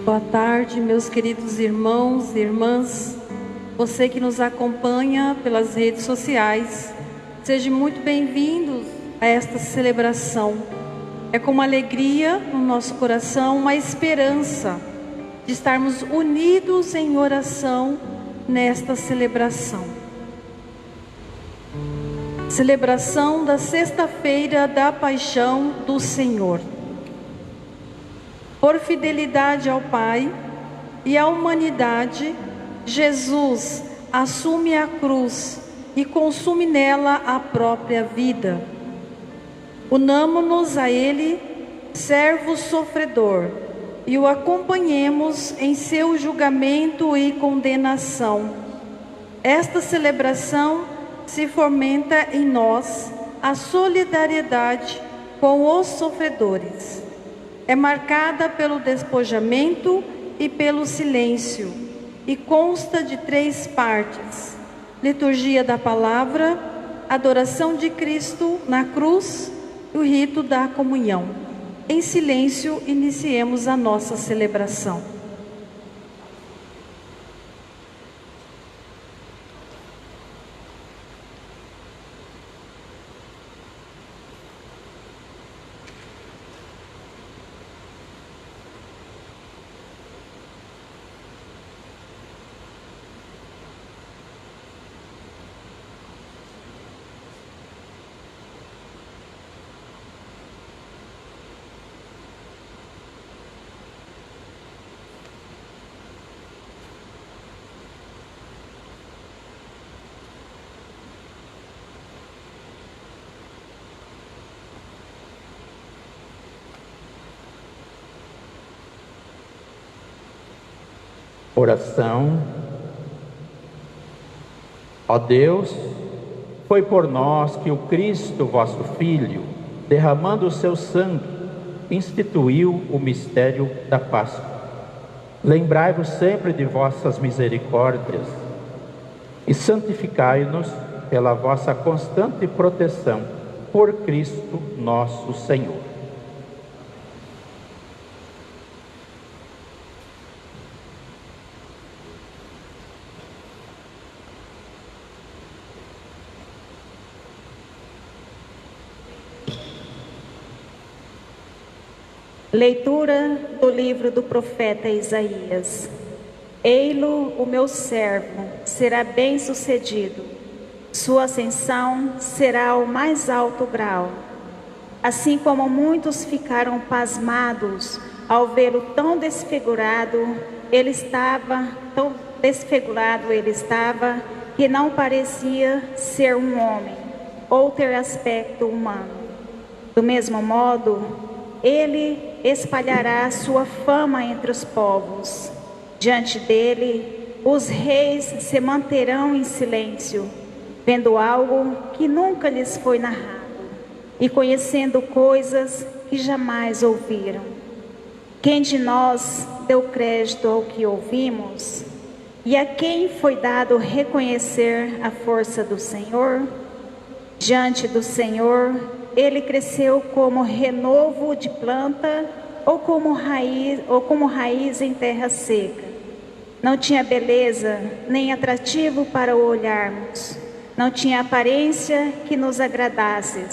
Boa tarde, meus queridos irmãos e irmãs, você que nos acompanha pelas redes sociais, sejam muito bem-vindos a esta celebração. É com uma alegria no nosso coração, uma esperança de estarmos unidos em oração nesta celebração. Celebração da sexta-feira da Paixão do Senhor. Por fidelidade ao Pai e à humanidade, Jesus assume a cruz e consume nela a própria vida. Unamo-nos a Ele, servo sofredor, e o acompanhemos em seu julgamento e condenação. Esta celebração se fomenta em nós a solidariedade com os sofredores. É marcada pelo despojamento e pelo silêncio, e consta de 3 partes: liturgia da palavra, adoração de Cristo na cruz e o rito da comunhão. Em silêncio, iniciemos a nossa celebração. Oração. Ó Deus, foi por nós que o Cristo, vosso Filho, derramando o seu sangue, instituiu o mistério da Páscoa. Lembrai-vos sempre de vossas misericórdias e santificai-nos pela vossa constante proteção, por Cristo nosso Senhor. Leitura do livro do profeta Isaías. Ei-lo, o meu servo, será bem-sucedido. Sua ascensão será ao mais alto grau. Assim como muitos ficaram pasmados ao vê-lo tão desfigurado, ele estava, que não parecia ser um homem ou ter aspecto humano. Do mesmo modo, ele espalhará sua fama entre os povos. Diante dele, os reis se manterão em silêncio, vendo algo que nunca lhes foi narrado e conhecendo coisas que jamais ouviram. Quem de nós deu crédito ao que ouvimos? E a quem foi dado reconhecer a força do Senhor? Diante do Senhor, ele cresceu como renovo de planta ou como raiz em terra seca. Não tinha beleza nem atrativo para o olharmos. Não tinha aparência que nos agradasse.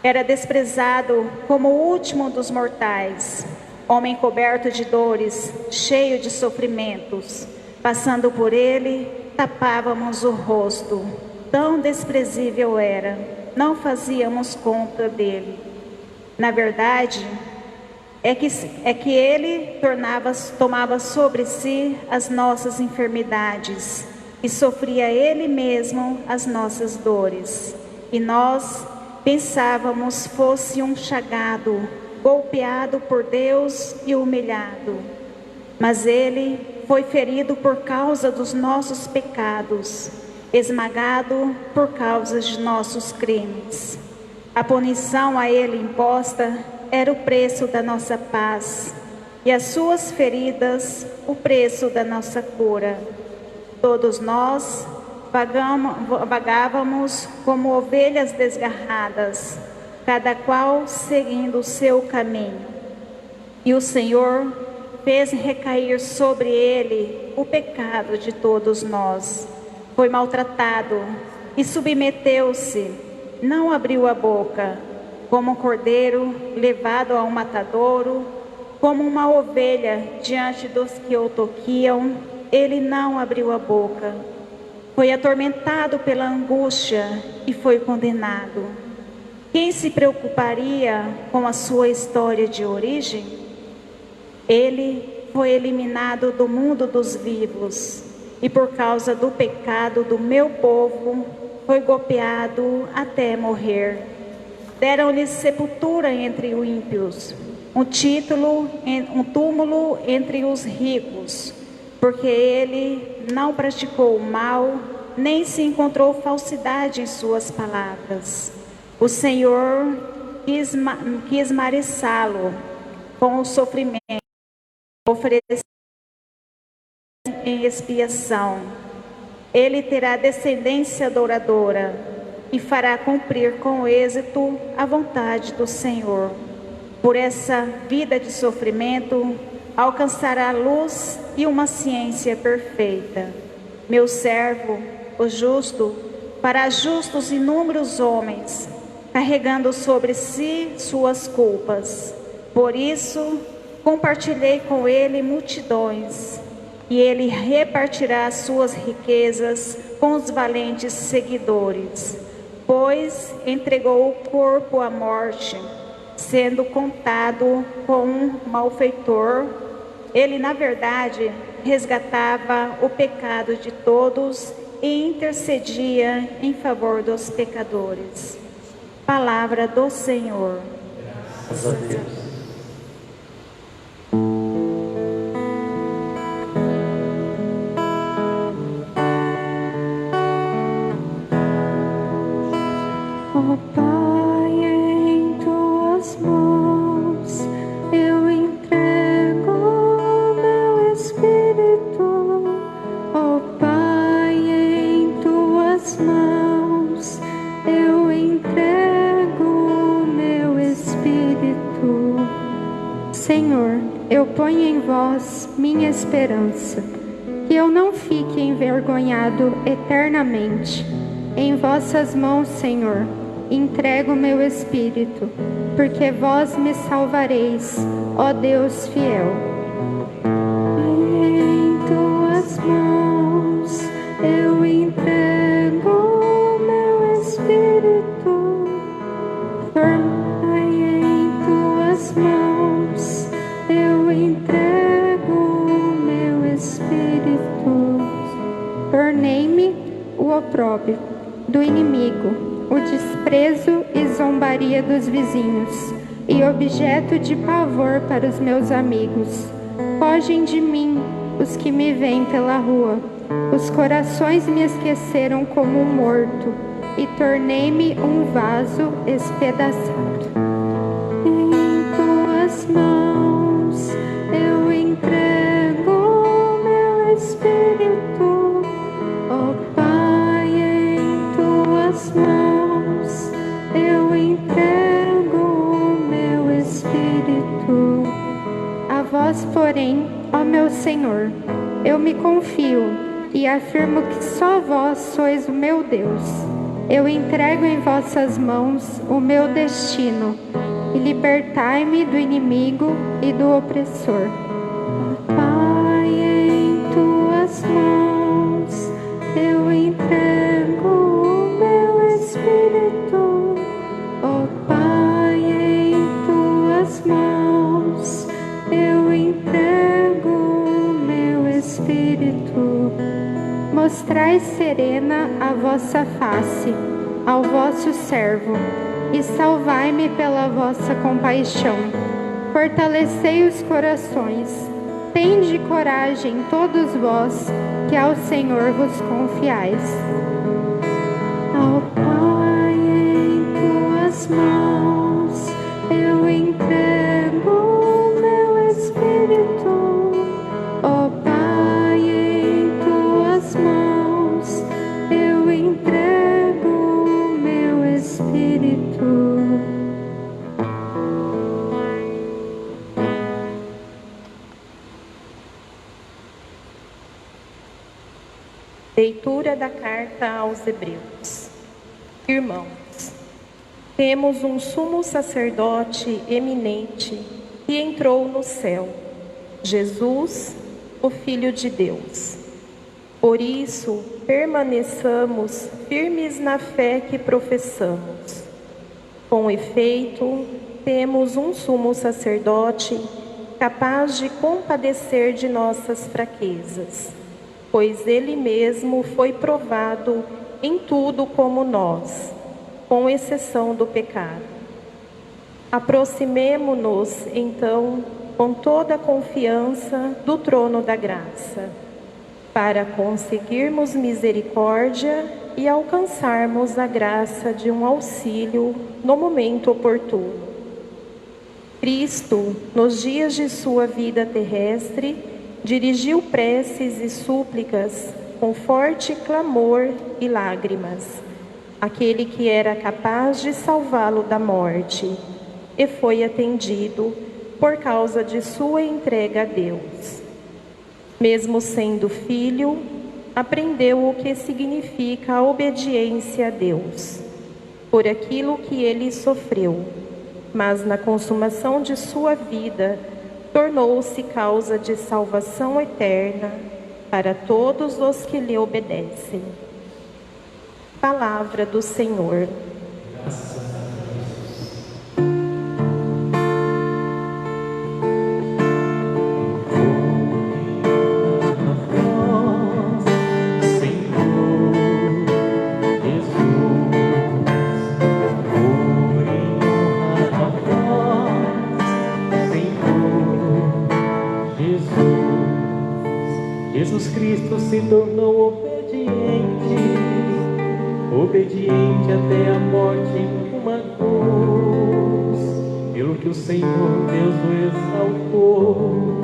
Era desprezado como o último dos mortais. Homem coberto de dores, cheio de sofrimentos. Passando por ele, tapávamos o rosto. Tão desprezível era. Não fazíamos conta dele. Na verdade, é que ele tomava sobre si as nossas enfermidades e sofria ele mesmo as nossas dores. E nós pensávamos fosse um chagado, golpeado por Deus e humilhado. Mas ele foi ferido por causa dos nossos pecados, esmagado por causa de nossos crimes. A punição a ele imposta era o preço da nossa paz, e as suas feridas o preço da nossa cura. Todos nós vagávamos como ovelhas desgarradas, cada qual seguindo o seu caminho. E o Senhor fez recair sobre ele o pecado de todos nós. Foi maltratado e submeteu-se, não abriu a boca, como um cordeiro levado ao matadouro, como uma ovelha diante dos que o toquiam, ele não abriu a boca. Foi atormentado pela angústia e foi condenado. Quem se preocuparia com a sua história de origem? Ele foi eliminado do mundo dos vivos, e por causa do pecado do meu povo, foi golpeado até morrer. Deram-lhe sepultura entre os ímpios, um túmulo entre os ricos, porque ele não praticou o mal, nem se encontrou falsidade em suas palavras. O Senhor quis mareçá-lo com o sofrimento, oferecer em expiação. Ele terá descendência adoradora e fará cumprir com êxito a vontade do Senhor. por essa vida de sofrimento, alcançará a luz e uma ciência perfeita. Meu servo, o justo, fará justos inúmeros homens, carregando sobre si suas culpas. Por isso, compartilhei com ele multidões, e ele repartirá suas riquezas com os valentes seguidores, pois entregou o corpo à morte, sendo contado como um malfeitor. Ele, na verdade, resgatava o pecado de todos e intercedia em favor dos pecadores. Palavra do Senhor. Graças a Deus. Ó Pai, em tuas mãos eu entrego meu espírito. Ó Pai, em tuas mãos eu entrego meu espírito. Senhor, eu ponho em vós minha esperança, que eu não fique envergonhado eternamente. Em vossas mãos, Senhor, entrego meu espírito, porque vós me salvareis, ó Deus fiel. Em tuas mãos eu entrego meu espírito. Pai, em tuas mãos eu entrego meu espírito. Tornei-me o opróbrio do inimigo, o desprezo e zombaria dos vizinhos, e objeto de pavor para os meus amigos. Fogem de mim os que me veem pela rua. Os corações me esqueceram como um morto, e tornei-me um vaso espedaçado. Em tuas mãos eu entrego meu espírito, ó Pai, em tuas mãos eu entrego meu espírito. A vós, porém, ó meu Senhor, eu me confio e afirmo que só vós sois o meu Deus. Eu entrego em vossas mãos o meu destino, e libertai-me do inimigo e do opressor. Pai, em tuas mãos eu entrego o meu espírito. Ó Pai, em tuas mãos eu entrego o meu espírito. Mostrai serena a vossa face ao vosso servo, e salvai-me pela vossa compaixão. Fortalecei os corações. Tende coragem todos vós que ao Senhor vos confiais. Ao Pai, em tuas mãos eu entrego o meu espírito. Ó Pai, em tuas mãos eu entrego o meu espírito. Leitura da carta aos Hebreus. Irmãos, temos um sumo sacerdote eminente que entrou no céu, Jesus, o Filho de Deus. Por isso, permaneçamos firmes na fé que professamos. Com efeito, temos um sumo sacerdote capaz de compadecer de nossas fraquezas, pois ele mesmo foi provado em tudo como nós, com exceção do pecado. Aproximemo-nos, então, com toda a confiança do trono da graça, para conseguirmos misericórdia e alcançarmos a graça de um auxílio no momento oportuno. Cristo, nos dias de sua vida terrestre, dirigiu preces e súplicas com forte clamor e lágrimas, àquele que era capaz de salvá-lo da morte. e foi atendido por causa de sua entrega a Deus. Mesmo sendo filho, aprendeu o que significa a obediência a Deus, por aquilo que ele sofreu, mas na consumação de sua vida, tornou-se causa de salvação eterna para todos os que lhe obedecem. Palavra do Senhor. Jesus Cristo se tornou obediente até a morte numa cruz, pelo que o Senhor Deus o exaltou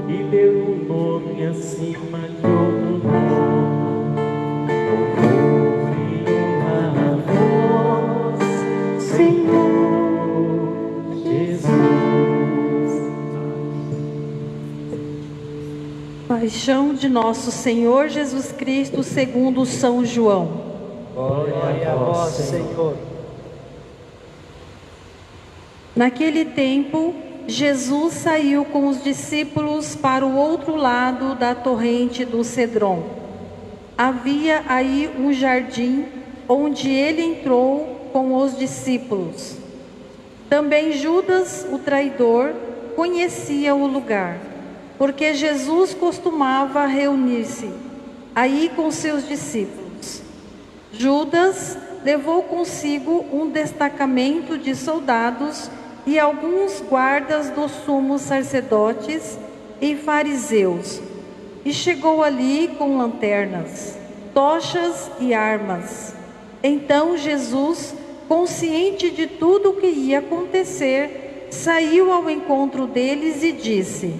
e deu um nome acima de outro nome. Louvor e honra a vós, Senhor Jesus. Paixão de nosso Senhor Jesus Cristo segundo São João. Glória a vós, Senhor. Naquele tempo, Jesus saiu com os discípulos para o outro lado da torrente do Cedron. Havia aí um jardim onde ele entrou com os discípulos. Também Judas, o traidor, conhecia o lugar, porque Jesus costumava reunir-se aí com seus discípulos. Judas levou consigo um destacamento de soldados e alguns guardas dos sumos sacerdotes e fariseus, e chegou ali com lanternas, tochas e armas. Então Jesus, consciente de tudo o que ia acontecer, saiu ao encontro deles e disse: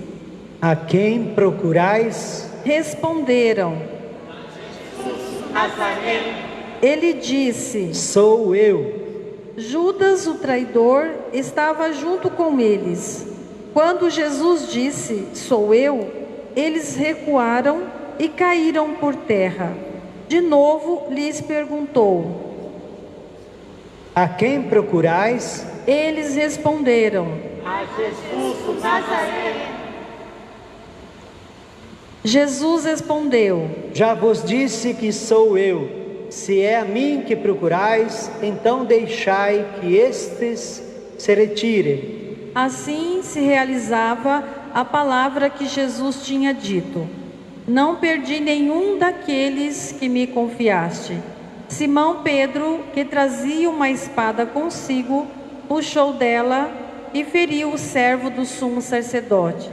A quem procurais? Responderam: Ele disse: Sou eu. Judas, o traidor, estava junto com eles. Quando Jesus disse: Sou eu, eles recuaram e caíram por terra. De novo lhes perguntou: A quem procurais? Eles responderam: A Jesus o Nazareno. Jesus respondeu: Já vos disse que sou eu. Se é a mim que procurais, então deixai que estes se retirem. Assim se realizava a palavra que Jesus tinha dito: Não perdi nenhum daqueles que me confiaste. Simão Pedro, que trazia uma espada consigo, puxou dela e feriu o servo do sumo sacerdote,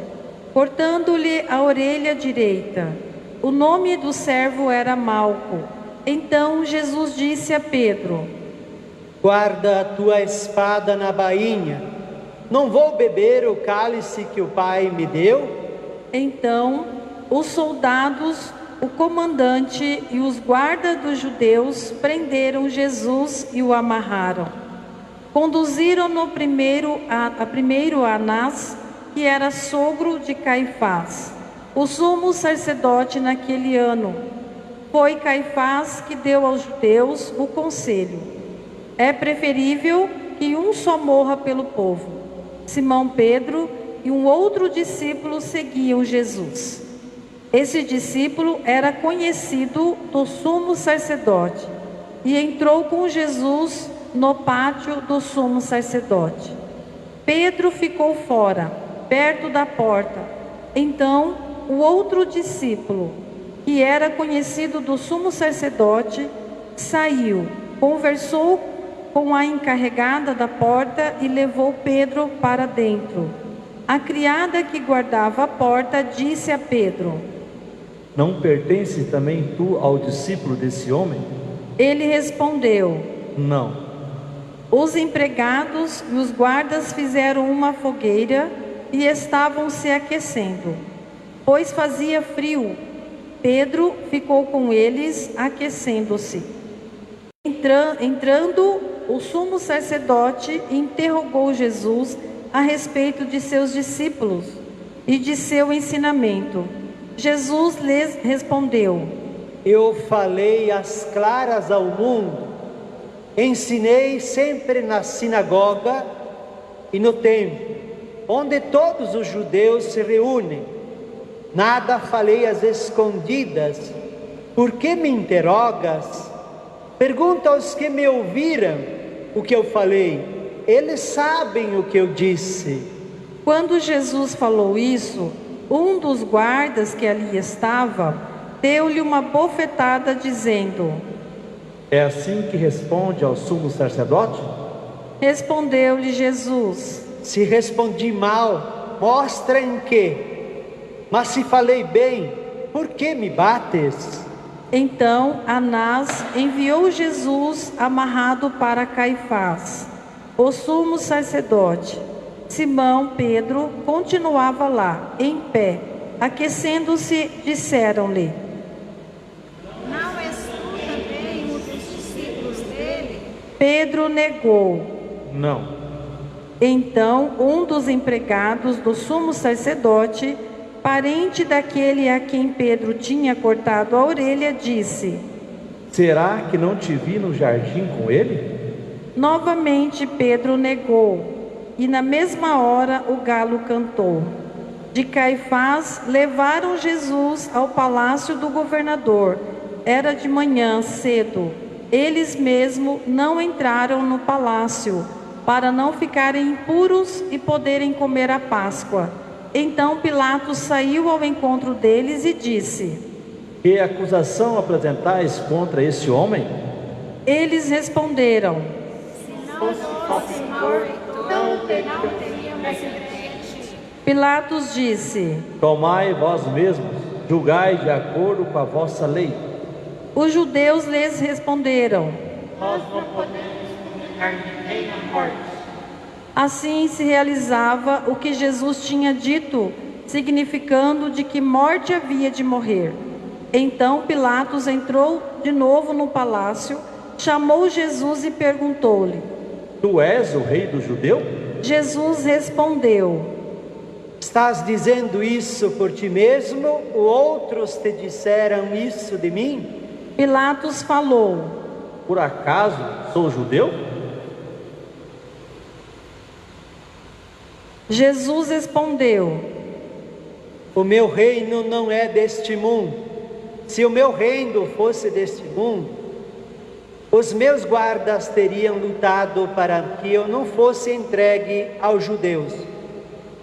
cortando-lhe a orelha direita. O nome do servo era Malco. Então Jesus disse a Pedro: Guarda a tua espada na bainha. Não vou beber o cálice que o Pai me deu? Então os soldados, o comandante e os guardas dos judeus prenderam Jesus e o amarraram. Conduziram-no primeiro a Anás, que era sogro de Caifás, o sumo sacerdote naquele ano. Foi Caifás que deu aos judeus o conselho: é preferível que um só morra pelo povo. Simão Pedro e um outro discípulo seguiam Jesus. Esse discípulo era conhecido do sumo sacerdote e entrou com Jesus no pátio do sumo sacerdote. Pedro ficou fora, perto da porta. Então o outro discípulo, que era conhecido do sumo sacerdote, saiu, conversou com a encarregada da porta e levou Pedro para dentro. A criada que guardava a porta disse a Pedro: Não pertence também tu ao discípulo desse homem? Ele respondeu: Não. Os empregados e os guardas fizeram uma fogueira e estavam se aquecendo, pois fazia frio. Pedro ficou com eles, aquecendo-se. Entrando o sumo sacerdote interrogou Jesus a respeito de seus discípulos e de seu ensinamento. Jesus lhes respondeu: Eu falei às claras ao mundo, ensinei sempre na sinagoga e no templo, onde todos os judeus se reúnem. Nada falei às escondidas. Por que me interrogas? Pergunta aos que me ouviram o que eu falei. Eles sabem o que eu disse. Quando Jesus falou isso, um dos guardas que ali estava deu-lhe uma bofetada, dizendo: É assim que responde ao sumo sacerdote? Respondeu-lhe Jesus: Se respondi mal, mostra em que. Mas se falei bem, por que me bates? Então Anás enviou Jesus amarrado para Caifás, o sumo sacerdote. Simão Pedro continuava lá, em pé. Aquecendo-se, disseram-lhe: Não és tu também um dos discípulos dele? Pedro negou. Não. Então um dos empregados do sumo sacerdote, parente daquele a quem Pedro tinha cortado a orelha, disse: Será que não te vi no jardim com ele? Novamente Pedro negou, e na mesma hora o galo cantou. De Caifás levaram Jesus ao palácio do governador. Era de manhã cedo. Eles mesmo não entraram no palácio, para não ficarem impuros e poderem comer a Páscoa. Então Pilatos saiu ao encontro deles e disse: Que acusação apresentais contra esse homem? Eles responderam: Pilatos disse: Tomai vós mesmos, julgai de acordo com a vossa lei. Os judeus lhes responderam: Nós não podemos condenar ninguém à morte. Assim se realizava o que Jesus tinha dito, significando de que morte havia de morrer. Então Pilatos entrou de novo no palácio, chamou Jesus e perguntou-lhe: Tu és o rei dos judeus? Jesus respondeu: Estás dizendo isso por ti mesmo, ou outros te disseram isso de mim? Pilatos falou: Por acaso sou judeu? Jesus respondeu: O meu reino não é deste mundo. Se o meu reino fosse deste mundo, os meus guardas teriam lutado para que eu não fosse entregue aos judeus.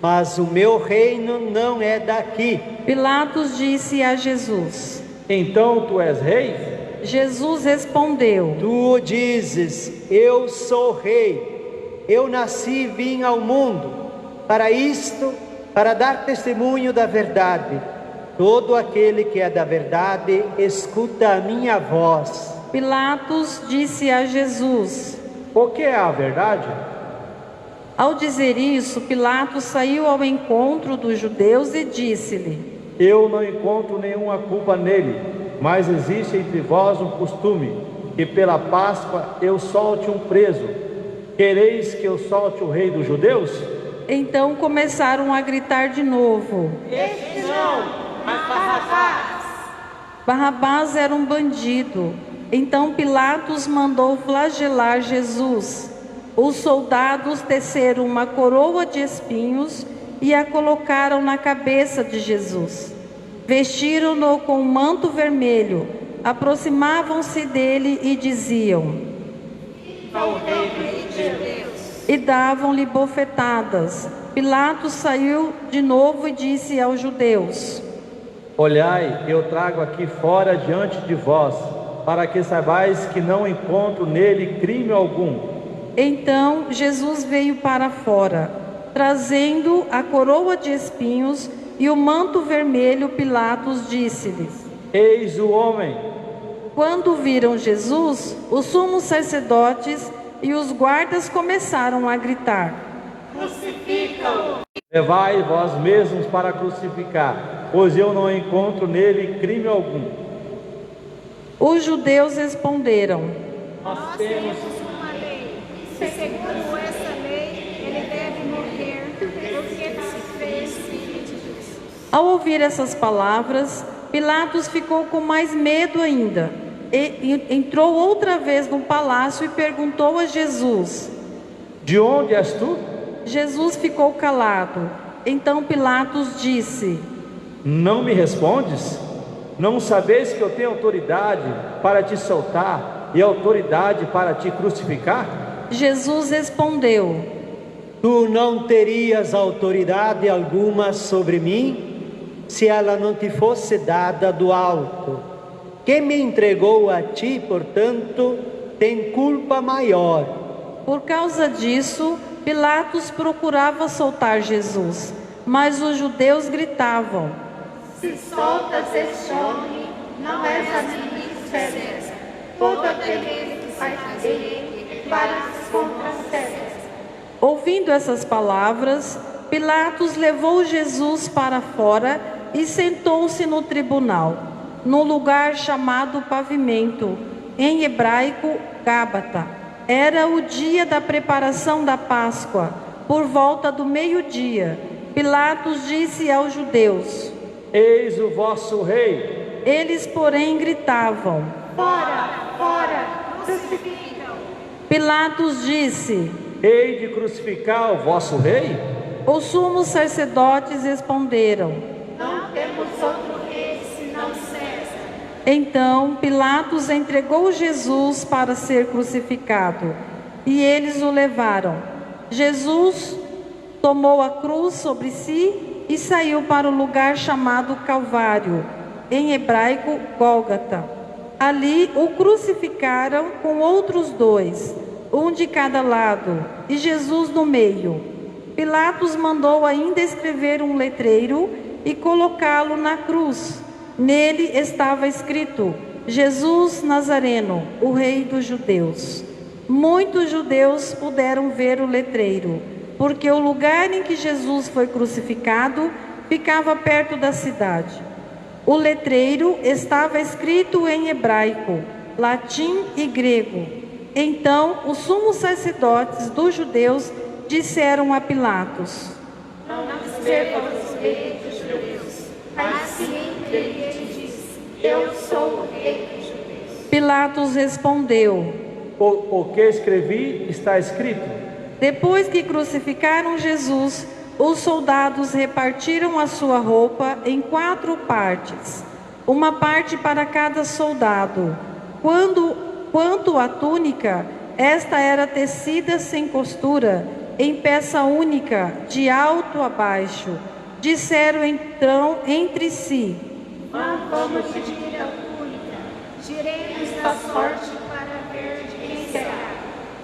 Mas o meu reino não é daqui. Pilatos disse a Jesus: Então tu és rei? Jesus respondeu: Tu o dizes, eu sou rei. Eu nasci e vim ao mundo para isto, para dar testemunho da verdade. Todo aquele que é da verdade escuta a minha voz. Pilatos disse a Jesus: O que é a verdade? Ao dizer isso, Pilatos saiu ao encontro dos judeus e disse-lhe: Eu não encontro nenhuma culpa nele, mas existe entre vós um costume, que pela Páscoa eu solte um preso. Quereis que eu solte o rei dos judeus? Então começaram a gritar de novo: Este não, mas Barrabás. Barrabás era um bandido. Então Pilatos mandou flagelar Jesus. Os soldados teceram uma coroa de espinhos e a colocaram na cabeça de Jesus. Vestiram-no com um manto vermelho, aproximavam-se dele e diziam: E davam-lhe bofetadas. Pilatos saiu de novo e disse aos judeus: Olhai, eu trago aqui fora diante de vós, para que saibais que não encontro nele crime algum. Então Jesus veio para fora, trazendo a coroa de espinhos e o manto vermelho. Pilatos disse-lhes: Eis o homem. Quando viram Jesus, os sumos sacerdotes e os guardas começaram a gritar: Crucificam! Levai vós mesmos para crucificar, pois eu não encontro nele crime algum. Os judeus responderam: Nós temos segundo essa lei, ele deve morrer, porque não fez filho de Deus. Ao ouvir essas palavras, Pilatos ficou com mais medo ainda. E entrou outra vez no palácio e perguntou a Jesus. De onde és tu? Jesus ficou calado. Então Pilatos disse: Não me respondes? Não sabeis que eu tenho autoridade para te soltar e autoridade para te crucificar? Jesus respondeu: Tu não terias autoridade alguma sobre mim, se ela não te fosse dada do alto. Quem me entregou a ti, portanto, tem culpa maior. Por causa disso, Pilatos procurava soltar Jesus, mas os judeus gritavam: Se soltas este homem, não és amigo de César. Todo aquele que faz dele para contra César. Ouvindo essas palavras, Pilatos levou Jesus para fora e sentou-se no tribunal, no lugar chamado Pavimento, em hebraico Gábata. Era o dia da preparação da Páscoa, por volta do meio-dia. Pilatos disse aos judeus: Eis o vosso rei. Eles, porém, gritavam: Fora, fora, crucificam. Pilatos disse: Hei de crucificar o vosso rei? Os sumos sacerdotes responderam: Não temos outro rei senão César. Então Pilatos entregou Jesus para ser crucificado, e eles o levaram. Jesus tomou a cruz sobre si e saiu para o lugar chamado Calvário, em hebraico Gólgota. Ali o crucificaram com outros dois, um de cada lado, e Jesus no meio. Pilatos mandou ainda escrever um letreiro e colocá-lo na cruz. Nele estava escrito: Jesus Nazareno, o Rei dos Judeus. Muitos judeus puderam ver o letreiro, porque o lugar em que Jesus foi crucificado ficava perto da cidade. O letreiro estava escrito em hebraico, latim e grego. Então os sumos sacerdotes dos judeus disseram a Pilatos: Não escrevamos o rei dos judeus, mas sim ele diz: Eu sou o rei dos judeus. Pilatos respondeu: O que escrevi está escrito. Depois que crucificaram Jesus, os soldados repartiram a sua roupa em 4 partes, uma parte para cada soldado. Quanto à túnica, esta era tecida sem costura, em peça única, de alto a baixo. Disseram então entre si: Vamos dividir a túnica, giremos a sorte para ver de quem será.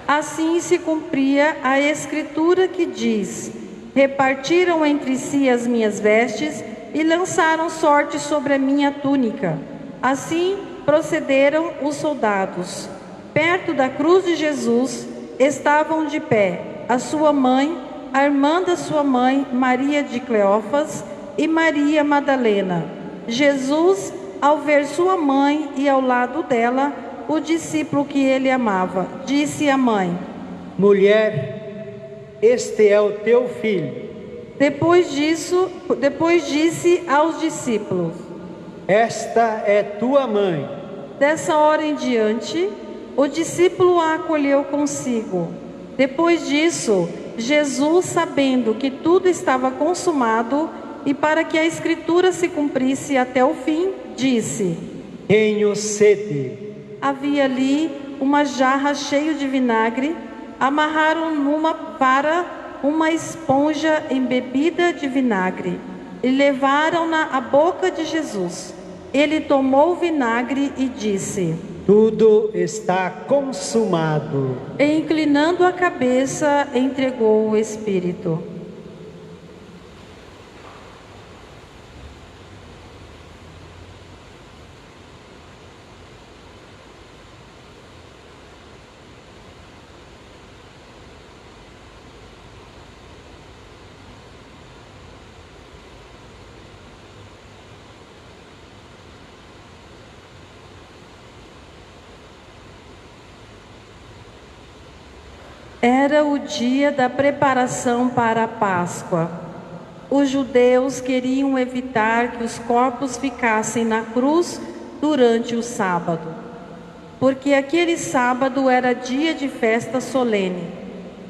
Assim se cumpria a escritura que diz: Repartiram entre si as minhas vestes e lançaram sorte sobre a minha túnica. Assim procederam os soldados. Perto da cruz de Jesus estavam de pé a sua mãe, a irmã da sua mãe, Maria de Cleófas, e Maria Madalena. Jesus, ao ver sua mãe e ao lado dela o discípulo que ele amava, disse à mãe: Mulher, este é o teu filho. Depois disse aos discípulos: Esta é tua mãe. Dessa hora em diante, o discípulo a acolheu consigo. Depois disso, Jesus, sabendo que tudo estava consumado e para que a escritura se cumprisse até o fim, disse: Tenho sede. Havia ali uma jarra cheia de vinagre. Amarraram numa vara uma esponja embebida de vinagre e levaram-na à boca de Jesus. Ele tomou o vinagre e disse: Tudo está consumado. E, inclinando a cabeça, entregou o Espírito. Era o dia da preparação para a Páscoa. Os judeus queriam evitar que os corpos ficassem na cruz durante o sábado, porque aquele sábado era dia de festa solene.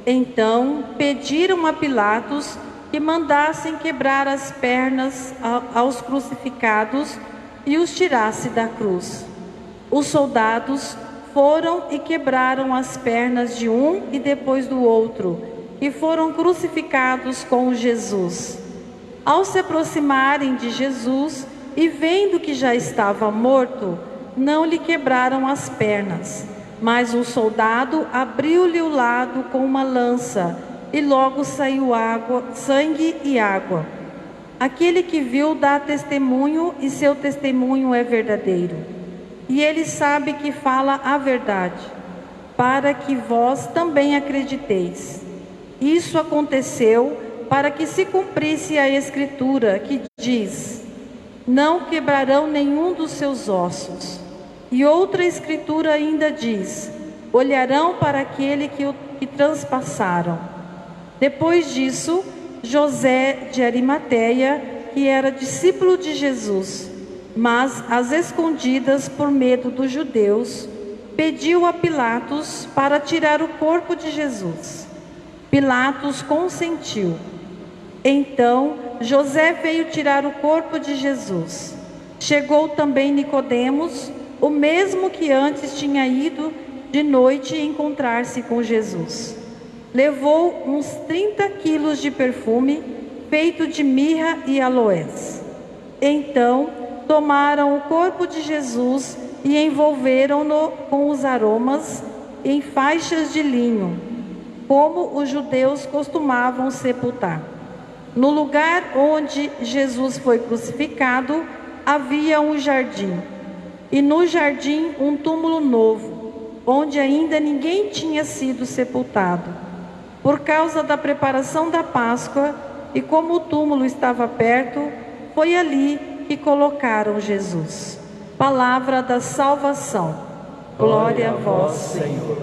Então pediram a Pilatos que mandassem quebrar as pernas aos crucificados e os tirasse da cruz. Os soldados foram e quebraram as pernas de um e depois do outro, e foram crucificados com Jesus. Ao se aproximarem de Jesus e vendo que já estava morto, não lhe quebraram as pernas, mas um soldado abriu-lhe o lado com uma lança, e logo saiu sangue e água. Aquele que viu dá testemunho, e seu testemunho é verdadeiro. E ele sabe que fala a verdade, para que vós também acrediteis. Isso aconteceu para que se cumprisse a Escritura, que diz: não quebrarão nenhum dos seus ossos. E outra Escritura ainda diz: olharão para aquele que transpassaram. Depois disso, José de Arimateia, que era discípulo de Jesus, mas às escondidas por medo dos judeus, pediu a Pilatos para tirar o corpo de Jesus. Pilatos consentiu. Então José veio tirar o corpo de Jesus. Chegou também Nicodemos, o mesmo que antes tinha ido de noite encontrar-se com Jesus. Levou uns 30 quilos de perfume, feito de mirra e aloés. Então tomaram o corpo de Jesus e envolveram-no com os aromas em faixas de linho, como os judeus costumavam sepultar. No lugar onde Jesus foi crucificado, havia um jardim, e no jardim um túmulo novo, onde ainda ninguém tinha sido sepultado. Por causa da preparação da Páscoa, e como o túmulo estava perto, foi ali que colocaram Jesus. Palavra da salvação. Glória a vós, Senhor.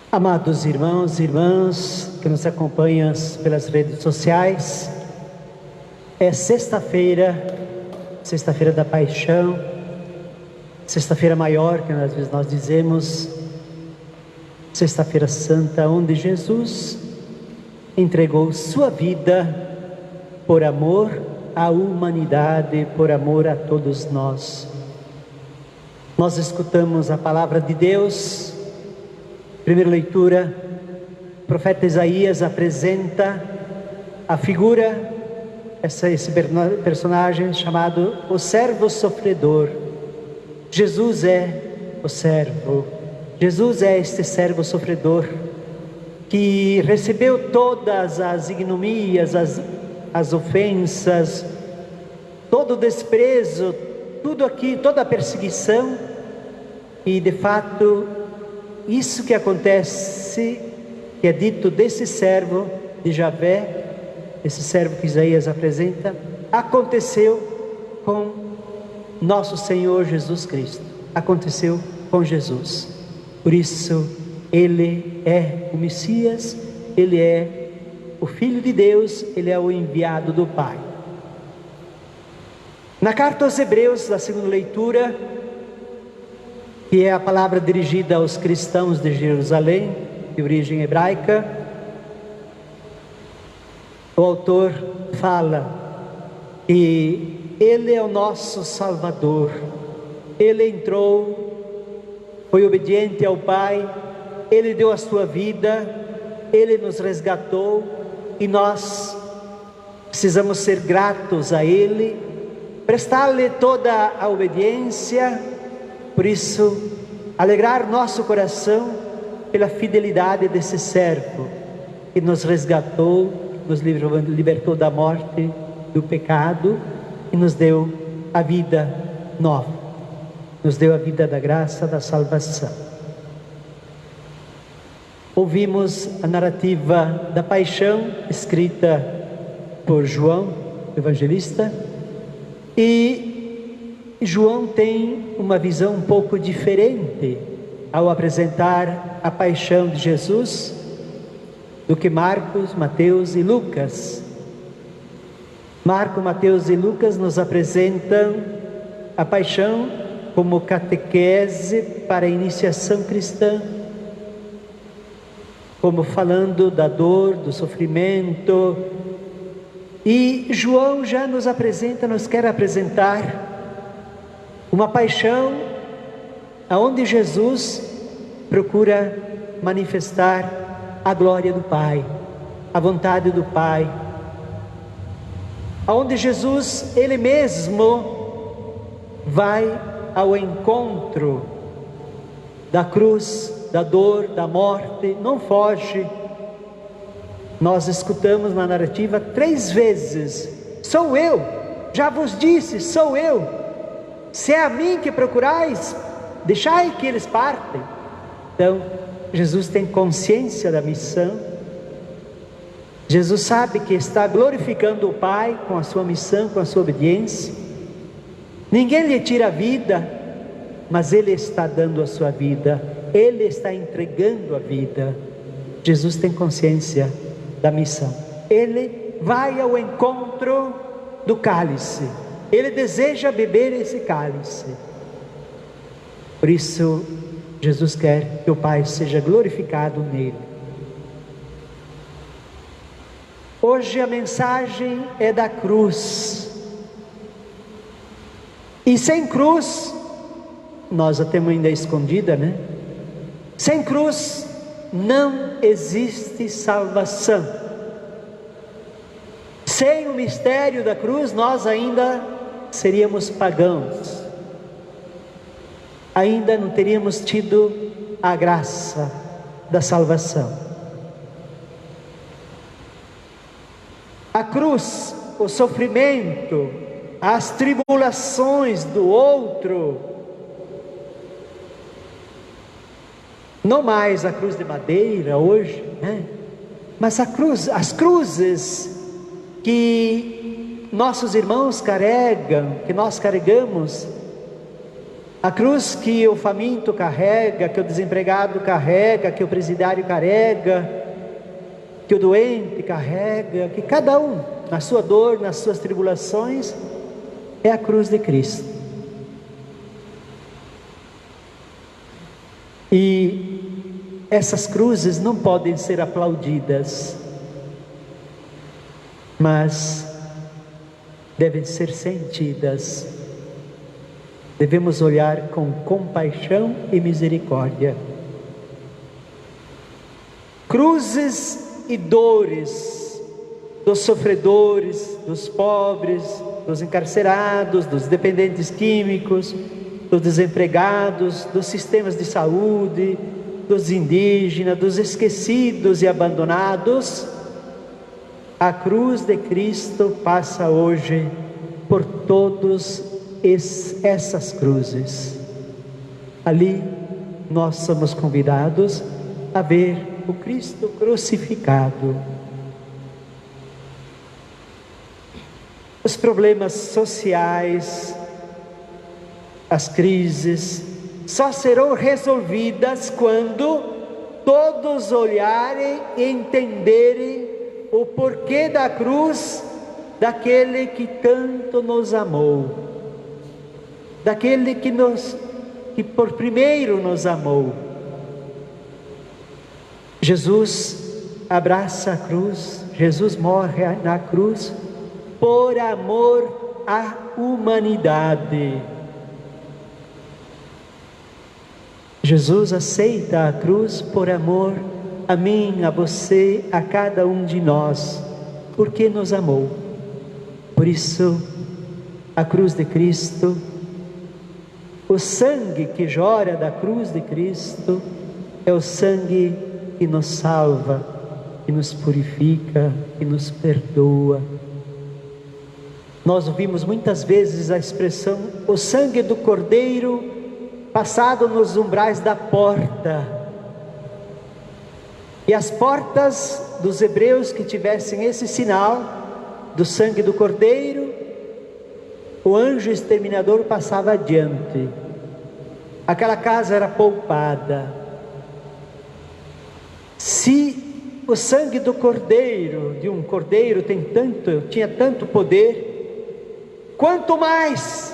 Amados irmãos e irmãs que nos acompanham pelas redes sociais, é sexta-feira da Paixão, sexta-feira maior, que às vezes nós dizemos, sexta-feira santa, onde Jesus entregou sua vida por amor à humanidade, por amor a todos nós. Nós escutamos a palavra de Deus. Primeira leitura, o profeta Isaías apresenta a figura, esse personagem chamado o servo sofredor. Jesus é o servo, Jesus é este servo sofredor que recebeu todas as ignominias, as ofensas, todo o desprezo, tudo aqui, toda a perseguição, e de fato isso que acontece, que é dito desse servo de Javé, esse servo que Isaías apresenta, aconteceu com nosso Senhor Jesus Cristo, aconteceu com Jesus. Por isso, Ele é o Messias, Ele é o Filho de Deus, Ele é o enviado do Pai. Na carta aos Hebreus, da segunda leitura, que é a palavra dirigida aos cristãos de Jerusalém, de origem hebraica, o autor fala que Ele é o nosso Salvador. Ele entrou, foi obediente ao Pai, Ele deu a sua vida, Ele nos resgatou, e nós precisamos ser gratos a Ele, prestar-lhe toda a obediência. Por isso, alegrar nosso coração pela fidelidade desse servo que nos resgatou, nos libertou da morte, do pecado, e nos deu a vida nova, nos deu a vida da graça, da salvação. Ouvimos a narrativa da paixão escrita por João, evangelista, e João tem uma visão um pouco diferente ao apresentar a paixão de Jesus do que Marcos, Mateus e Lucas. Marcos, Mateus e Lucas nos apresentam a paixão como catequese para a iniciação cristã, como falando da dor, do sofrimento. E João já nos quer apresentar uma paixão aonde Jesus procura manifestar a glória do Pai, a vontade do Pai, aonde Jesus, Ele mesmo, vai ao encontro da cruz, da dor, da morte, não foge. Nós escutamos na narrativa 3 vezes: sou eu, já vos disse, sou eu. Se é a mim que procurais, deixai que eles partem. Então, Jesus tem consciência da missão. Jesus sabe que está glorificando o Pai com a sua missão, com a sua obediência. Ninguém lhe tira a vida, mas Ele está dando a sua vida. Ele está entregando a vida. Jesus tem consciência da missão. Ele vai ao encontro do cálice. Ele deseja beber esse cálice. Por isso, Jesus quer que o Pai seja glorificado nele. Hoje a mensagem é da cruz. E sem cruz, nós a temos ainda escondida, né? Sem cruz não existe salvação. Sem o mistério da cruz, nós ainda seríamos pagãos, ainda não teríamos tido a graça da salvação. A cruz, o sofrimento, as tribulações do outro, não mais a cruz de madeira hoje, né? Mas a cruz, as cruzes que nossos irmãos carregam, que nós carregamos, a cruz que o faminto carrega, que o desempregado carrega, que o presidiário carrega, que o doente carrega, que cada um, na sua dor, nas suas tribulações, é a cruz de Cristo. E essas cruzes não podem ser aplaudidas, mas devem ser sentidas. Devemos olhar com compaixão e misericórdia. Cruzes e dores dos sofredores, dos pobres, dos encarcerados, dos dependentes químicos, dos desempregados, dos sistemas de saúde, dos indígenas, dos esquecidos e abandonados. A cruz de Cristo passa hoje por todas essas cruzes. Ali nós somos convidados a ver o Cristo crucificado. Os problemas sociais, as crises, só serão resolvidas quando todos olharem e entenderem o porquê da cruz daquele que tanto nos amou, daquele que por primeiro nos amou. Jesus abraça a cruz, Jesus morre na cruz por amor à humanidade. Jesus aceita a cruz por amor a mim, a você, a cada um de nós, porque nos amou. Por isso, a cruz de Cristo, o sangue que jorra da cruz de Cristo, é o sangue que nos salva, que nos purifica, que nos perdoa. Nós ouvimos muitas vezes a expressão, o sangue do Cordeiro passado nos umbrais da porta. E as portas dos hebreus que tivessem esse sinal do sangue do Cordeiro o anjo exterminador passava adiante. Aquela casa era poupada. Se o sangue do cordeiro, de um cordeiro, tinha tanto poder, quanto mais,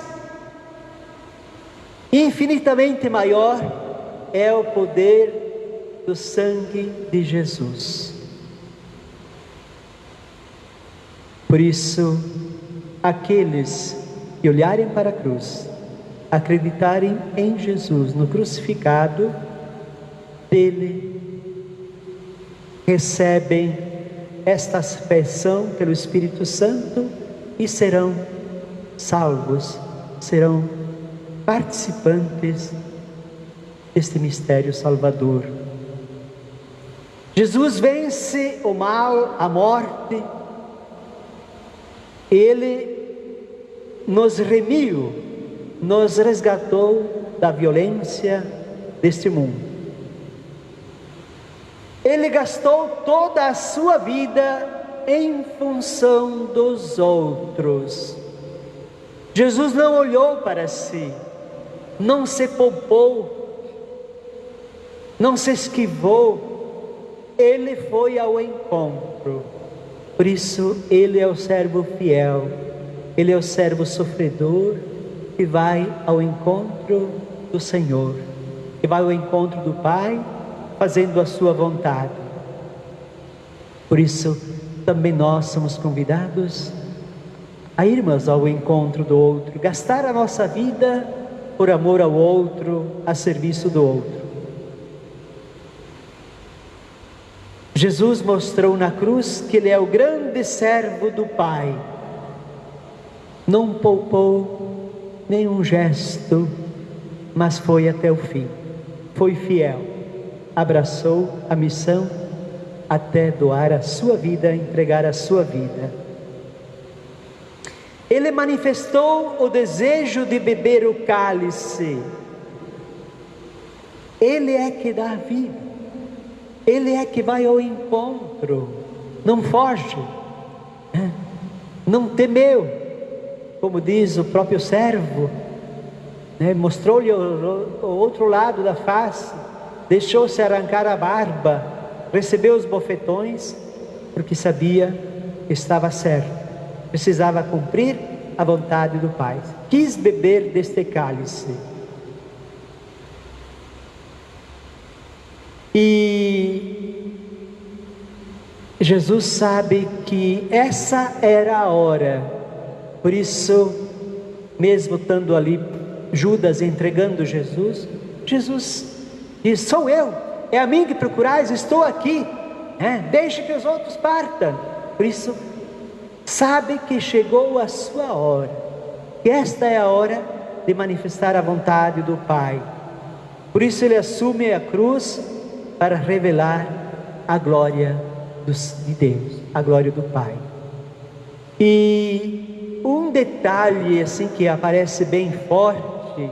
infinitamente maior, é o poder do sangue de Jesus. Por isso, aqueles que olharem para a cruz, acreditarem em Jesus, no crucificado dele, recebem esta aspersão pelo Espírito Santo e serão salvos, serão participantes deste mistério salvador. Jesus vence o mal, a morte. Ele nos remiu, nos resgatou da violência deste mundo. Ele gastou toda a sua vida em função dos outros. Jesus não olhou para si, não se poupou, não se esquivou, ele foi ao encontro. Por isso, ele é o servo fiel, ele é o servo sofredor, que vai ao encontro do Senhor, que vai ao encontro do Pai, fazendo a sua vontade. Por isso, também nós somos convidados a irmos ao encontro do outro, gastar a nossa vida por amor ao outro, a serviço do outro. Jesus mostrou na cruz que Ele é o grande servo do Pai. Não poupou nenhum gesto, mas foi até o fim. Foi fiel, abraçou a missão até doar a sua vida, entregar a sua vida. Ele manifestou o desejo de beber o cálice. Ele é que dá a vida. Ele é que vai ao encontro, não foge, não temeu, como diz o próprio servo, mostrou-lhe o outro lado da face, deixou-se arrancar a barba, recebeu os bofetões, porque sabia que estava certo, precisava cumprir a vontade do Pai, quis beber deste cálice. E Jesus sabe que essa era a hora, por isso, mesmo estando ali Judas entregando Jesus, Jesus diz: sou eu, é a mim que procurais, estou aqui, deixe que os outros partam. Por isso, sabe que chegou a sua hora, que esta é a hora de manifestar a vontade do Pai. Por isso ele assume a cruz, para revelar a glória de Deus, a glória do Pai. E um detalhe assim que aparece bem forte,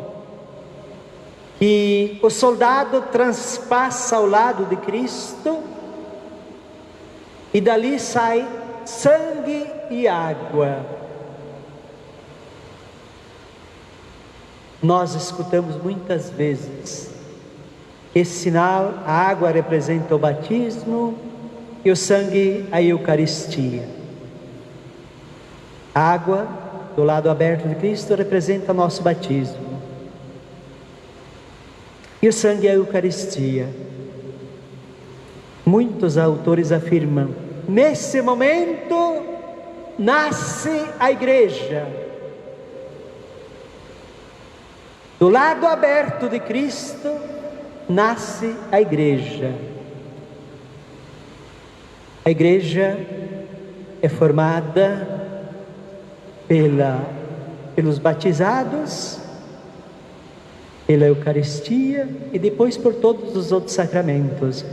que o soldado transpassa ao lado de Cristo, e dali sai sangue e água. Nós escutamos muitas vezes esse sinal, a água representa o batismo e o sangue a Eucaristia. A água do lado aberto de Cristo representa nosso batismo e o sangue a Eucaristia. Muitos autores afirmam: nesse momento nasce a igreja. Do lado aberto de Cristo nasce a igreja. A igreja é formada pelos batizados, pela Eucaristia e depois por todos os outros sacramentos.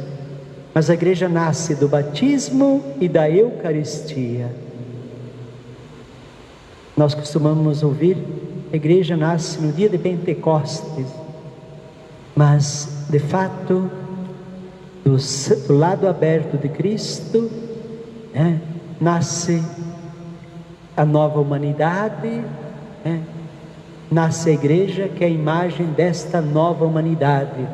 Mas a igreja nasce do batismo e da Eucaristia. Nós costumamos ouvir: a igreja nasce no dia de Pentecostes. Mas, de fato, do lado aberto de Cristo, nasce a nova humanidade, né? Nasce a igreja, que é a imagem desta nova humanidade.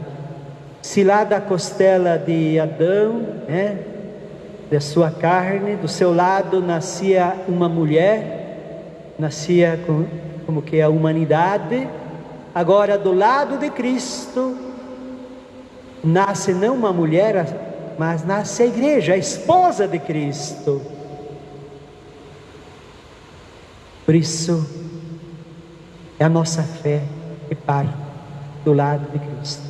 Se lá da costela de Adão, né, da sua carne, do seu lado nascia uma mulher, nascia como que a humanidade, agora do lado de Cristo, nasce não uma mulher, mas nasce a igreja, a esposa de Cristo. Por isso, é a nossa fé que parte do lado de Cristo.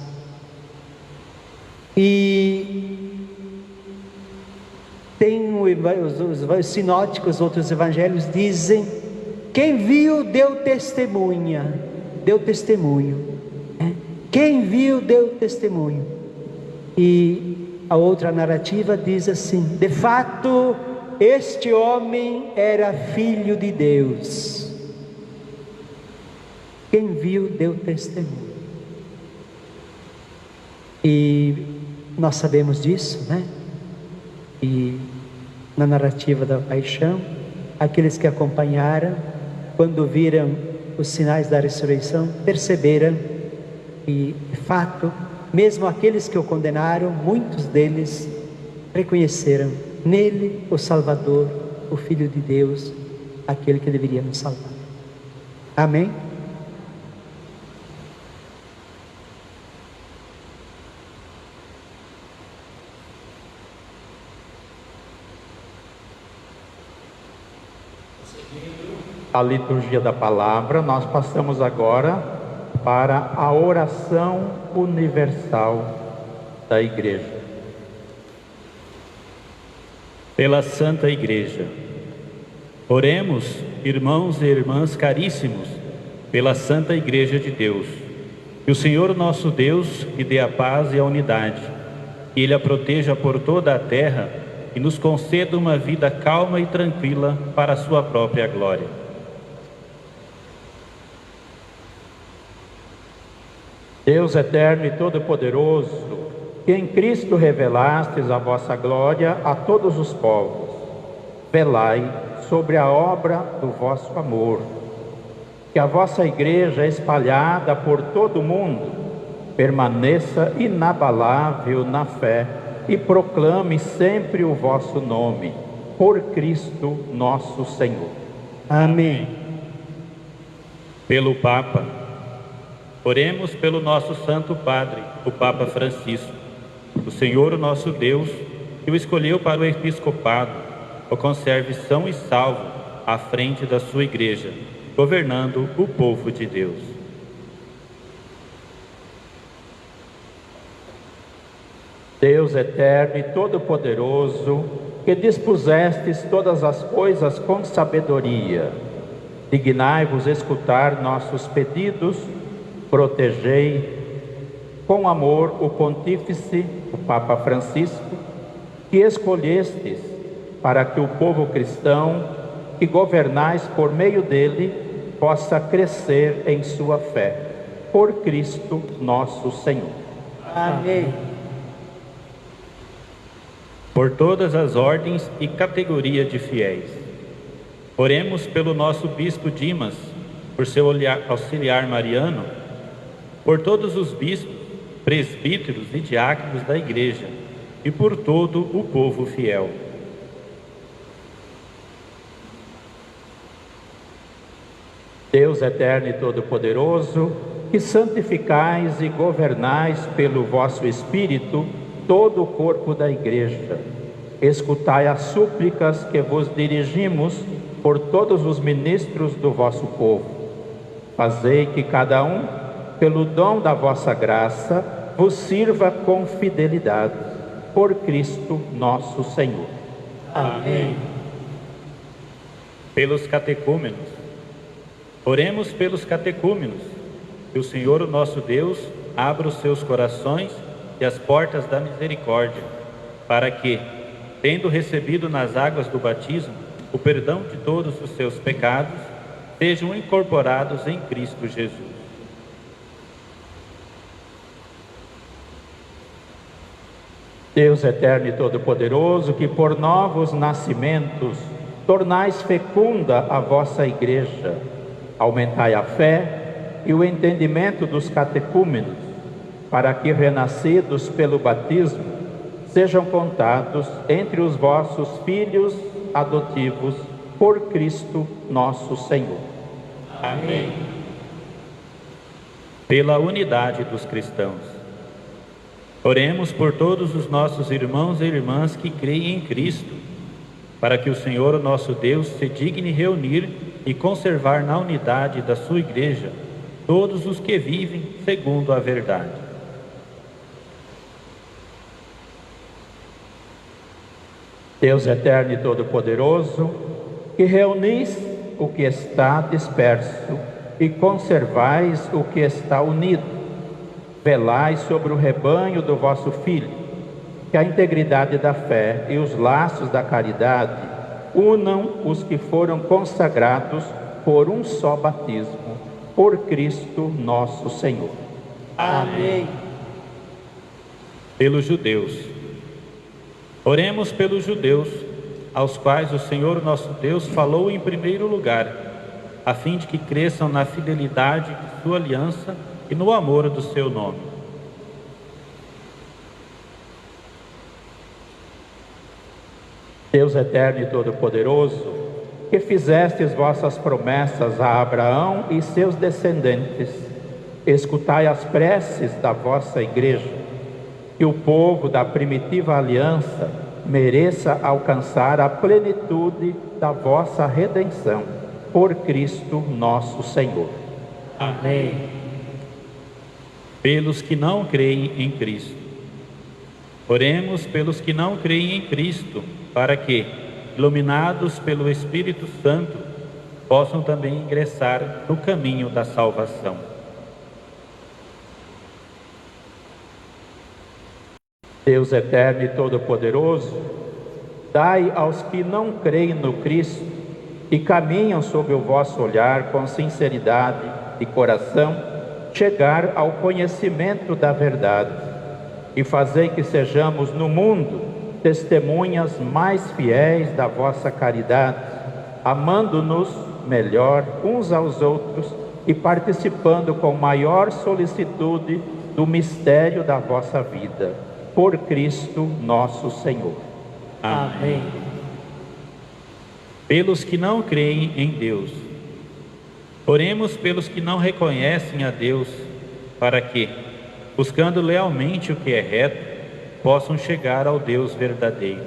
E tem os sinóticos, outros evangelhos dizem: quem viu deu testemunha, deu testemunho. Quem viu deu testemunho. E a outra narrativa diz assim: de fato, este homem era filho de Deus. Quem viu deu testemunho. E nós sabemos disso, né? E na narrativa da paixão, aqueles que acompanharam, quando viram os sinais da ressurreição, perceberam que, de fato, mesmo aqueles que o condenaram, muitos deles reconheceram nele o Salvador, o Filho de Deus, aquele que deveria nos salvar. Amém? A liturgia da palavra, nós passamos agora para a oração universal da Igreja. Pela Santa Igreja. Oremos, irmãos e irmãs caríssimos, pela Santa Igreja de Deus. Que o Senhor nosso Deus lhe dê a paz e a unidade, que Ele a proteja por toda a terra e nos conceda uma vida calma e tranquila para a sua própria glória. Deus eterno e todo-poderoso, que em Cristo revelastes a vossa glória a todos os povos, velai sobre a obra do vosso amor, que a vossa igreja espalhada por todo o mundo permaneça inabalável na fé e proclame sempre o vosso nome, por Cristo nosso Senhor. Amém. Pelo Papa. Oremos pelo nosso Santo Padre, o Papa Francisco. O Senhor, o nosso Deus, que o escolheu para o episcopado, o conserve são e salvo à frente da sua igreja, governando o povo de Deus. Deus eterno e todo-poderoso, que dispusestes todas as coisas com sabedoria, dignai-vos escutar nossos pedidos. Protegei com amor o Pontífice, o Papa Francisco, que escolhestes para que o povo cristão, que governais por meio dele, possa crescer em sua fé. Por Cristo nosso Senhor. Amém. Por todas as ordens e categorias de fiéis. Oremos pelo nosso Bispo Dimas, por seu auxiliar mariano, por todos os bispos, presbíteros e diáconos da Igreja, e por todo o povo fiel. Deus eterno e todo-poderoso, que santificais e governais pelo vosso Espírito todo o corpo da Igreja, escutai as súplicas que vos dirigimos por todos os ministros do vosso povo. Fazei que cada um, pelo dom da vossa graça, vos sirva com fidelidade, por Cristo nosso Senhor. Amém. Pelos catecúmenos. Oremos pelos catecúmenos, que o Senhor, o nosso Deus, abra os seus corações e as portas da misericórdia, para que, tendo recebido nas águas do batismo o perdão de todos os seus pecados, sejam incorporados em Cristo Jesus. Deus eterno e todo-poderoso, que por novos nascimentos tornais fecunda a vossa Igreja, Aumentai a fé e o entendimento dos catecúmenos, para que, renascidos pelo batismo, sejam contados entre os vossos filhos adotivos por Cristo nosso Senhor. Amém. Pela unidade dos cristãos. Oremos por todos os nossos irmãos e irmãs que creem em Cristo, para que o Senhor nosso Deus se digne reunir e conservar na unidade da sua Igreja todos os que vivem segundo a verdade. Deus eterno e todo-poderoso, que reunis o que está disperso e conservais o que está unido, velai sobre o rebanho do vosso Filho, que a integridade da fé e os laços da caridade unam os que foram consagrados por um só batismo, por Cristo nosso Senhor. Amém. Pelos judeus. Oremos pelos judeus, aos quais o Senhor nosso Deus falou em primeiro lugar, a fim de que cresçam na fidelidade de sua aliança e no amor do seu nome. Deus eterno e todo-poderoso, que fizestes vossas promessas a Abraão e seus descendentes, escutai as preces da vossa Igreja, que o povo da primitiva aliança mereça alcançar a plenitude da vossa redenção, por Cristo nosso Senhor. Amém. Pelos que não creem em Cristo. Oremos pelos que não creem em Cristo, para que, iluminados pelo Espírito Santo, possam também ingressar no caminho da salvação. Deus eterno e todo-poderoso, dai aos que não creem no Cristo e caminham sob o vosso olhar com sinceridade e coração, chegar ao conhecimento da verdade, e fazei que sejamos no mundo testemunhas mais fiéis da vossa caridade, amando-nos melhor uns aos outros e participando com maior solicitude do mistério da vossa vida, por Cristo nosso Senhor. Amém. Pelos que não creem em Deus. Oremos pelos que não reconhecem a Deus, para que, buscando lealmente o que é reto, possam chegar ao Deus verdadeiro.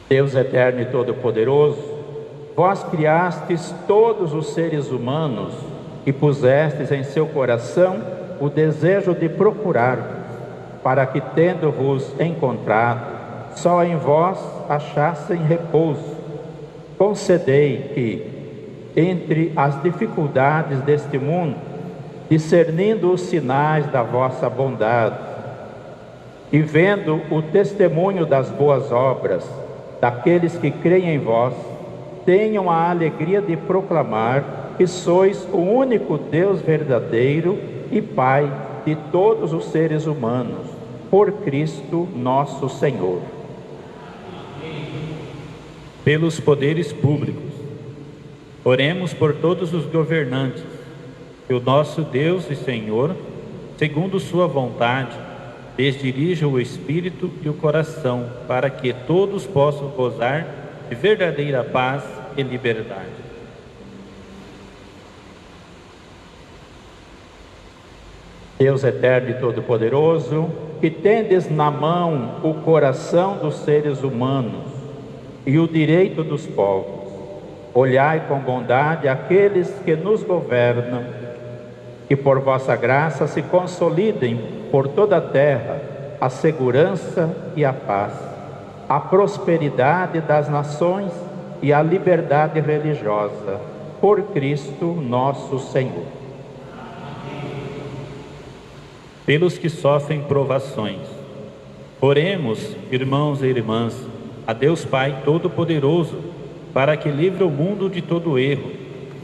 Deus eterno e todo-poderoso, vós criastes todos os seres humanos e pusestes em seu coração o desejo de procurar, para que, tendo-vos encontrado, só em vós achassem repouso. Concedei que, entre as dificuldades deste mundo, discernindo os sinais da vossa bondade e vendo o testemunho das boas obras daqueles que creem em vós, tenham a alegria de proclamar que sois o único Deus verdadeiro e Pai de todos os seres humanos, por Cristo nosso Senhor. Pelos poderes públicos. Oremos por todos os governantes, que o nosso Deus e Senhor, segundo sua vontade, lhes dirija o espírito e o coração, para que todos possam gozar de verdadeira paz e liberdade. Deus eterno e todo-poderoso, que tendes na mão o coração dos seres humanos e o direito dos povos, olhai com bondade aqueles que nos governam, que por vossa graça se consolidem por toda a terra a segurança e a paz, a prosperidade das nações e a liberdade religiosa, por Cristo nosso Senhor. Pelos que sofrem provações. Oremos, irmãos e irmãs, a Deus Pai Todo-Poderoso, para que livre o mundo de todo erro,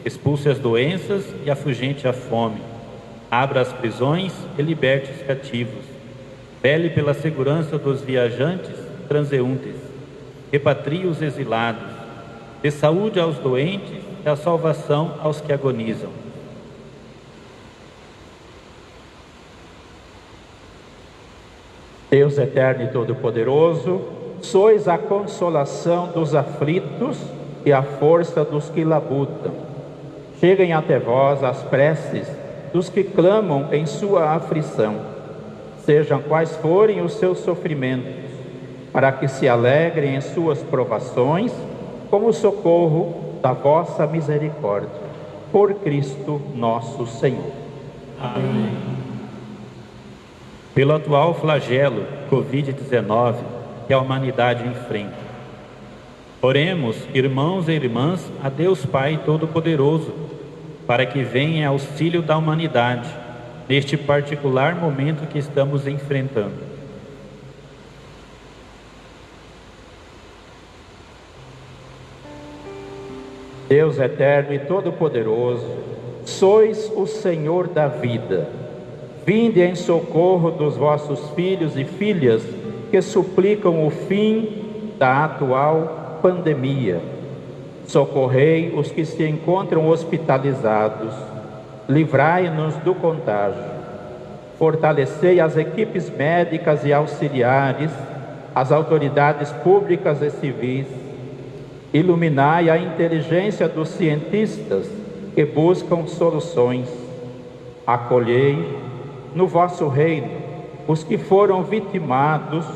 expulse as doenças e afugente a fome, abra as prisões e liberte os cativos, vele pela segurança dos viajantes transeuntes, repatrie os exilados, dê saúde aos doentes e a salvação aos que agonizam. Deus eterno e todo-poderoso, sois a consolação dos aflitos e a força dos que labutam. Cheguem até vós as preces dos que clamam em sua aflição, sejam quais forem os seus sofrimentos, para que se alegrem em suas provações, como socorro da vossa misericórdia. Por Cristo nosso Senhor. Amém. Pelo atual flagelo Covid-19 que a humanidade enfrenta, oremos, irmãos e irmãs, a Deus Pai Todo-Poderoso, para que venha em auxílio da humanidade, neste particular momento que estamos enfrentando. Deus eterno e todo-poderoso, sois o Senhor da vida. Vinde em socorro dos vossos filhos e filhas que suplicam o fim da atual pandemia. Socorrei os que se encontram hospitalizados, livrai-nos do contágio. Fortalecei as equipes médicas e auxiliares, as autoridades públicas e civis. Iluminai a inteligência dos cientistas que buscam soluções. Acolhei no vosso reino os que foram vitimados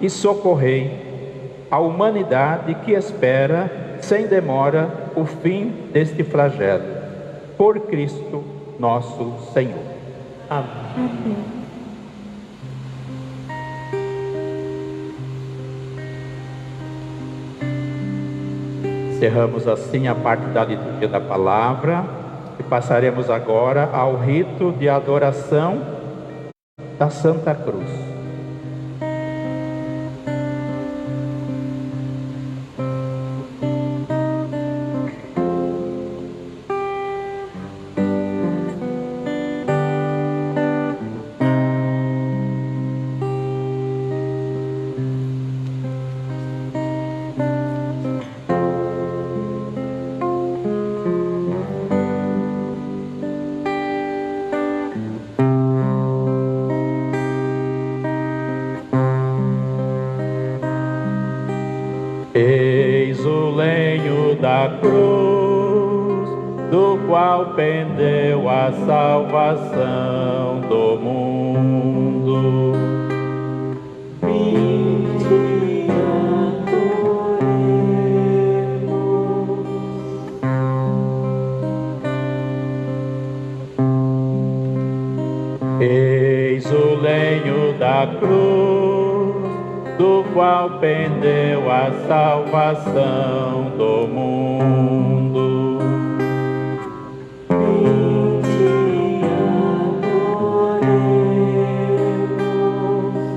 e socorrei a humanidade que espera sem demora o fim deste flagelo. Por Cristo nosso Senhor. Amém. Encerramos assim a parte da liturgia da palavra e passaremos agora ao rito de adoração da Santa Cruz. Eis o lenho da cruz, do qual pendeu a salvação do mundo. Vinde adoremos. Eis o lenho da cruz, do qual pendeu a salvação do mundo. Vinde adoremos.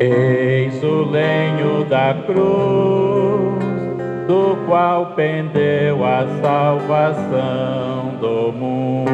Eis o lenho da cruz, do qual pendeu a salvação do mundo.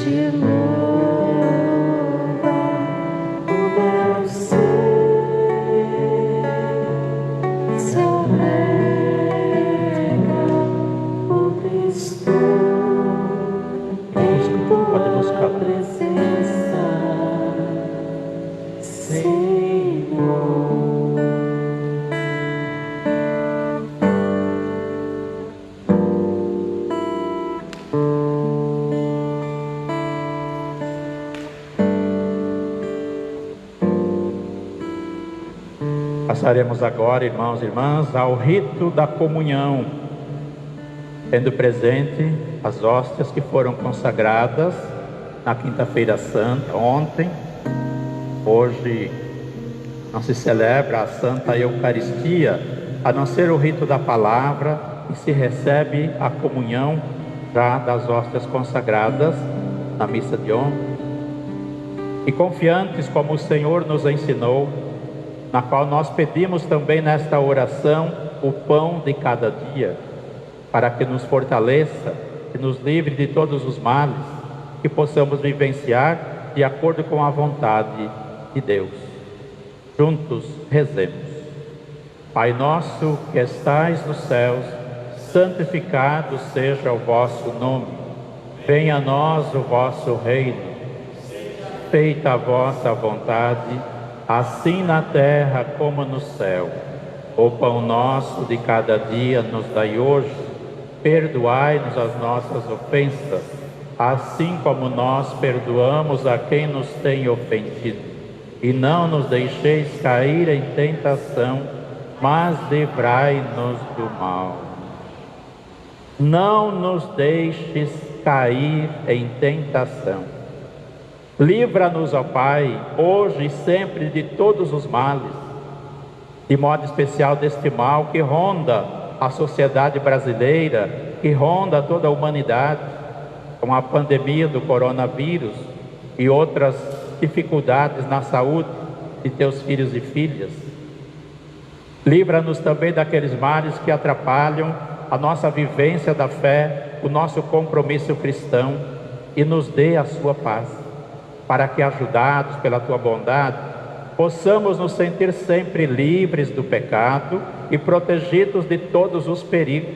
Te louva. Passaremos agora, irmãos e irmãs, ao rito da comunhão, tendo presente as hóstias que foram consagradas na Quinta-feira Santa, ontem. Hoje não se celebra a Santa Eucaristia, a não ser o rito da palavra, e se recebe a comunhão já das hóstias consagradas na missa de ontem. E confiantes como o Senhor nos ensinou, na qual nós pedimos também nesta oração o pão de cada dia, para que nos fortaleça, que nos livre de todos os males, que possamos vivenciar de acordo com a vontade de Deus. Juntos rezemos. Pai nosso que estais nos céus, santificado seja o vosso nome. Venha a nós o vosso reino. Feita a vossa vontade, assim na terra como no céu. O pão nosso de cada dia nos dai hoje. Perdoai-nos as nossas ofensas, assim como nós perdoamos a quem nos tem ofendido. E não nos deixeis cair em tentação, mas livrai-nos do mal. Não nos deixes cair em tentação. Livra-nos, ó Pai, hoje e sempre de todos os males, de modo especial deste mal que ronda a sociedade brasileira, que ronda toda a humanidade, com a pandemia do coronavírus e outras dificuldades na saúde de teus filhos e filhas. Livra-nos também daqueles males que atrapalham a nossa vivência da fé, o nosso compromisso cristão, e nos dê a sua paz, para que, ajudados pela tua bondade, possamos nos sentir sempre livres do pecado e protegidos de todos os perigos,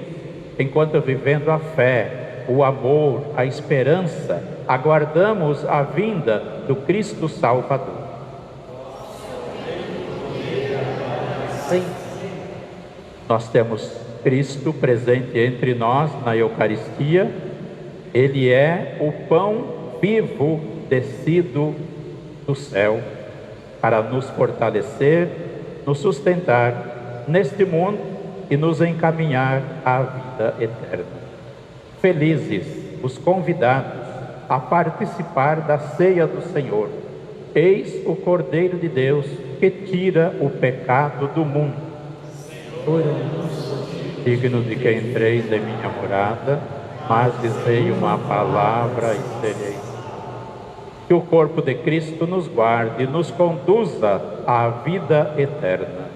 enquanto vivendo a fé, o amor, a esperança, aguardamos a vinda do Cristo Salvador. Sim. Nós temos Cristo presente entre nós na Eucaristia. Ele é o pão vivo descido do céu para nos fortalecer, nos sustentar neste mundo e nos encaminhar à vida eterna. Felizes os convidados a participar da ceia do Senhor. Eis o Cordeiro de Deus que tira o pecado do mundo. Digno de que entreis em minha morada, mas dizei uma palavra e serei. Que o corpo de Cristo nos guarde e nos conduza à vida eterna.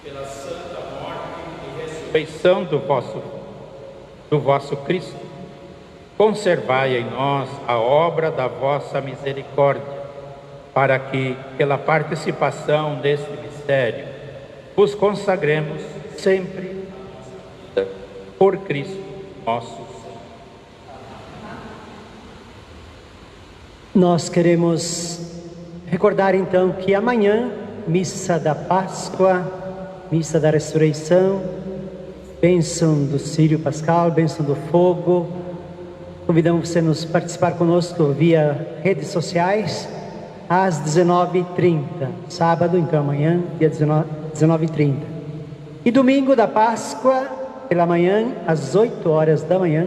pela santa morte e ressurreição do vosso Cristo, conservai em nós a obra da vossa misericórdia, para que, pela participação deste mistério, vos consagremos sempre à vida por Cristo nosso Senhor. Nós queremos recordar então que amanhã, missa da Páscoa, missa da Ressurreição, bênção do Círio Pascal, bênção do fogo. Convidamos você a nos participar conosco via redes sociais às 19h30, sábado, então amanhã, dia 19h30. E domingo da Páscoa, pela manhã, às 8 horas da manhã,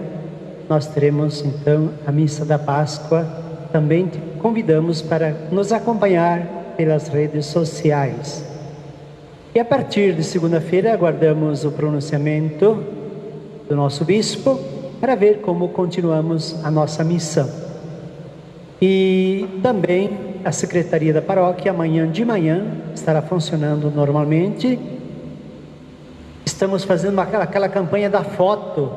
nós teremos então a missa da Páscoa. Também te convidamos para nos acompanhar pelas redes sociais. E a partir de segunda-feira aguardamos o pronunciamento do nosso bispo para ver como continuamos a nossa missão. E também a Secretaria da Paróquia amanhã de manhã estará funcionando normalmente. Estamos fazendo aquela campanha da foto.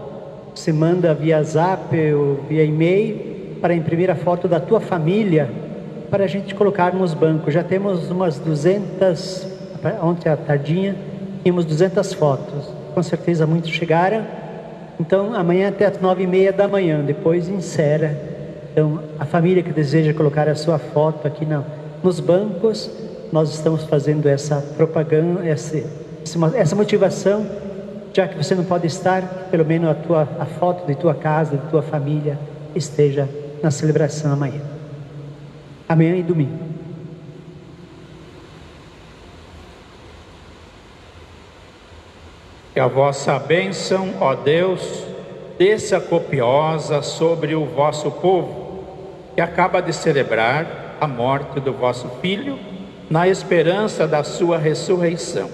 Você manda via Zap ou via e-mail para imprimir a foto da tua família, para a gente colocar nos bancos. Já temos umas 200, ontem à tardinha, tínhamos 200 fotos. Com certeza muitos chegaram. Então, amanhã até às 9h30 da manhã, depois encerra. Então, a família que deseja colocar a sua foto aqui nos bancos, nós estamos fazendo essa propaganda, essa motivação, já que você não pode estar, pelo menos a foto de tua casa, de tua família, esteja na celebração amanhã. Amanhã e domingo. Que a vossa bênção, ó Deus, desça copiosa sobre o vosso povo, que acaba de celebrar a morte do vosso Filho, na esperança da sua ressurreição.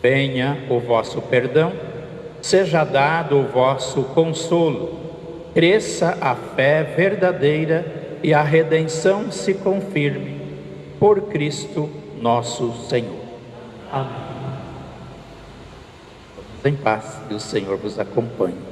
Venha o vosso perdão, seja dado o vosso consolo, cresça a fé verdadeira e a redenção se confirme, por Cristo nosso Senhor. Amém. Vamos em paz e o Senhor vos acompanhe.